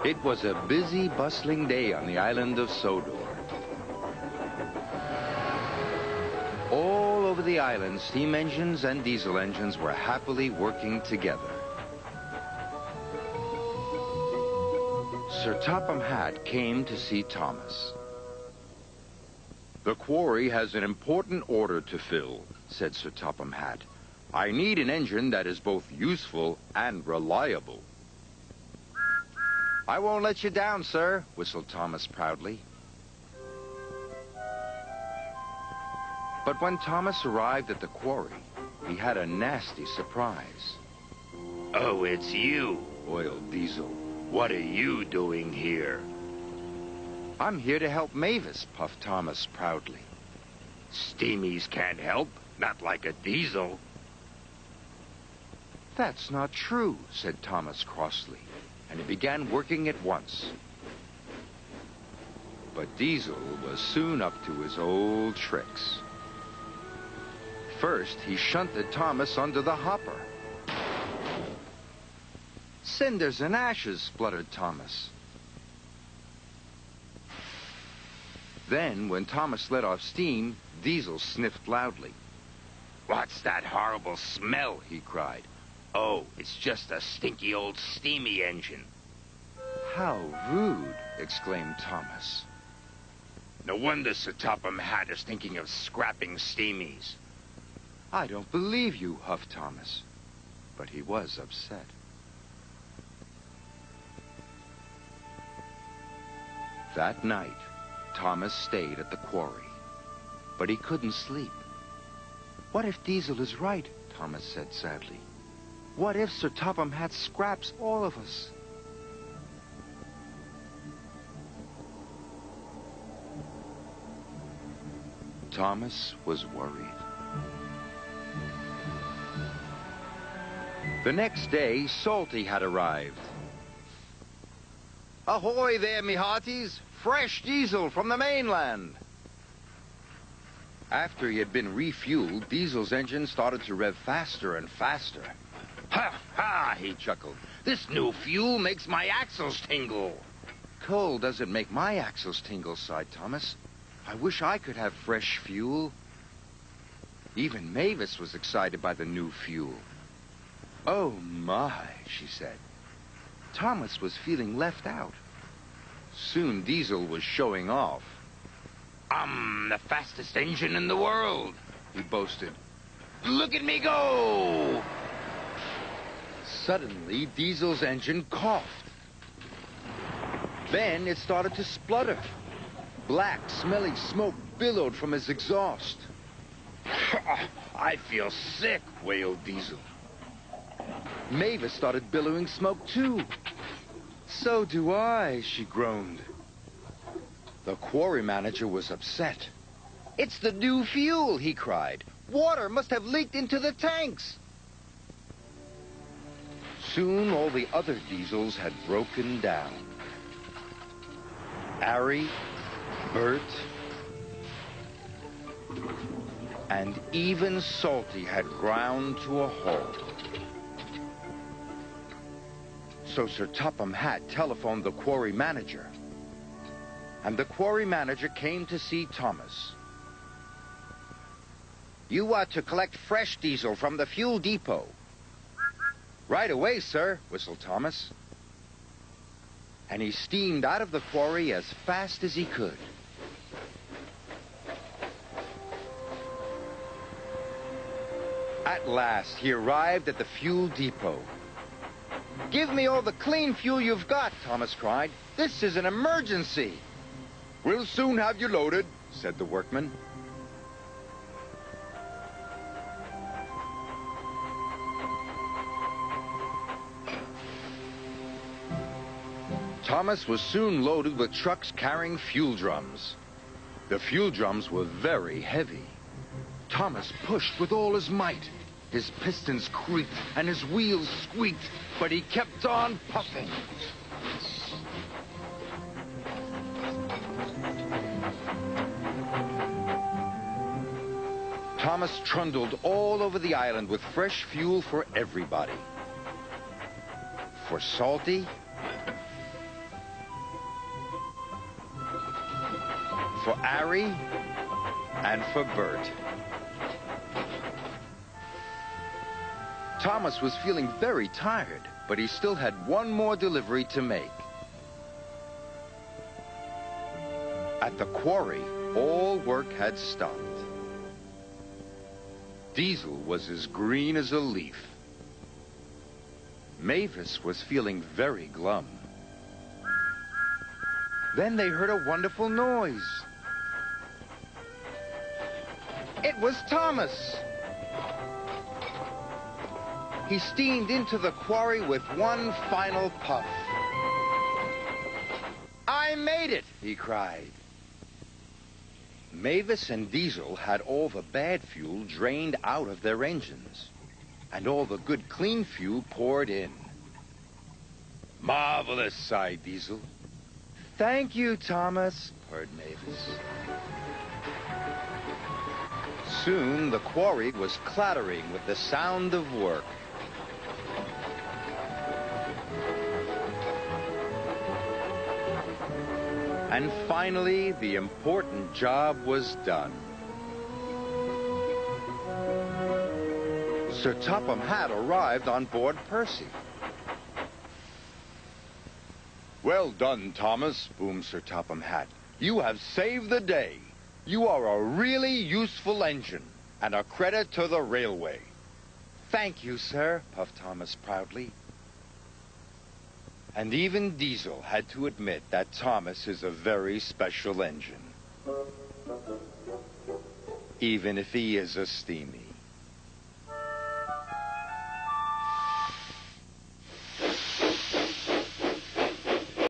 It was a busy, bustling day on the island of Sodor. All over the island, steam engines and diesel engines were happily working together. Sir Topham Hatt came to see Thomas. "The quarry has an important order to fill," said Sir Topham Hatt. "I need an engine that is both useful and reliable." "I won't let you down, sir," whistled Thomas proudly. But when Thomas arrived at the quarry, he had a nasty surprise. "Oh, it's you," wailed Diesel. "What are you doing here?" "I'm here to help Mavis," puffed Thomas proudly. "Steamies can't help, not like a diesel." "That's not true," said Thomas crossly, and he began working at once. But Diesel was soon up to his old tricks. First, he shunted Thomas under the hopper. "Cinders and ashes," spluttered Thomas. Then, when Thomas let off steam, Diesel sniffed loudly. "What's that horrible smell?" he cried. "Oh, it's just a stinky old steamy engine." "How rude," exclaimed Thomas. "No wonder Sir Topham Hatt is thinking of scrapping steamies." "I don't believe you," huffed Thomas. But he was upset. That night, Thomas stayed at the quarry. But he couldn't sleep. "What if Diesel is right?" Thomas said sadly. "What if Sir Topham Hatt scraps all of us?" Thomas was worried. The next day, Salty had arrived. "Ahoy there, me hearties! Fresh diesel from the mainland!" After he had been refueled, Diesel's engine started to rev faster and faster. "Ha, ha," he chuckled. "This new fuel makes my axles tingle." "Coal doesn't make my axles tingle," sighed Thomas. "I wish I could have fresh fuel." Even Mavis was excited by the new fuel. "Oh, my," she said. Thomas was feeling left out. Soon Diesel was showing off. "I'm the fastest engine in the world," he boasted. "Look at me go!" Suddenly, Diesel's engine coughed. Then it started to splutter. Black, smelly smoke billowed from his exhaust. "I feel sick," wailed Diesel. Mavis started billowing smoke, too. "So do I," she groaned. The quarry manager was upset. "It's the new fuel," he cried. "Water must have leaked into the tanks." Soon all the other diesels had broken down. Harry, Bert, and even Salty had ground to a halt. So Sir Topham Hatt telephoned the quarry manager. And the quarry manager came to see Thomas. "You are to collect fresh diesel from the fuel depot." "Right away, sir," whistled Thomas. And he steamed out of the quarry as fast as he could. At last, he arrived at the fuel depot. "Give me all the clean fuel you've got," Thomas cried. "This is an emergency." "We'll soon have you loaded," said the workman. Thomas was soon loaded with trucks carrying fuel drums. The fuel drums were very heavy. Thomas pushed with all his might. His pistons creaked and his wheels squeaked, but he kept on puffing. Thomas trundled all over the island with fresh fuel for everybody. For Salty, for Ari and for Bert. Thomas was feeling very tired, but he still had one more delivery to make. At the quarry, all work had stopped. Diesel was as green as a leaf. Mavis was feeling very glum. Then they heard a wonderful noise. It was Thomas. He steamed into the quarry with one final puff. "I made it!" he cried. Mavis and Diesel had all the bad fuel drained out of their engines, and all the good clean fuel poured in. "Marvelous," sighed Diesel. "Thank you, Thomas," purred Mavis. Soon the quarry was clattering with the sound of work. And finally, the important job was done. Sir Topham Hatt arrived on board Percy. "Well done, Thomas," boomed Sir Topham Hatt. "You have saved the day. You are a really useful engine, and a credit to the railway." "Thank you, sir," puffed Thomas proudly. And even Diesel had to admit that Thomas is a very special engine, even if he is a steamy.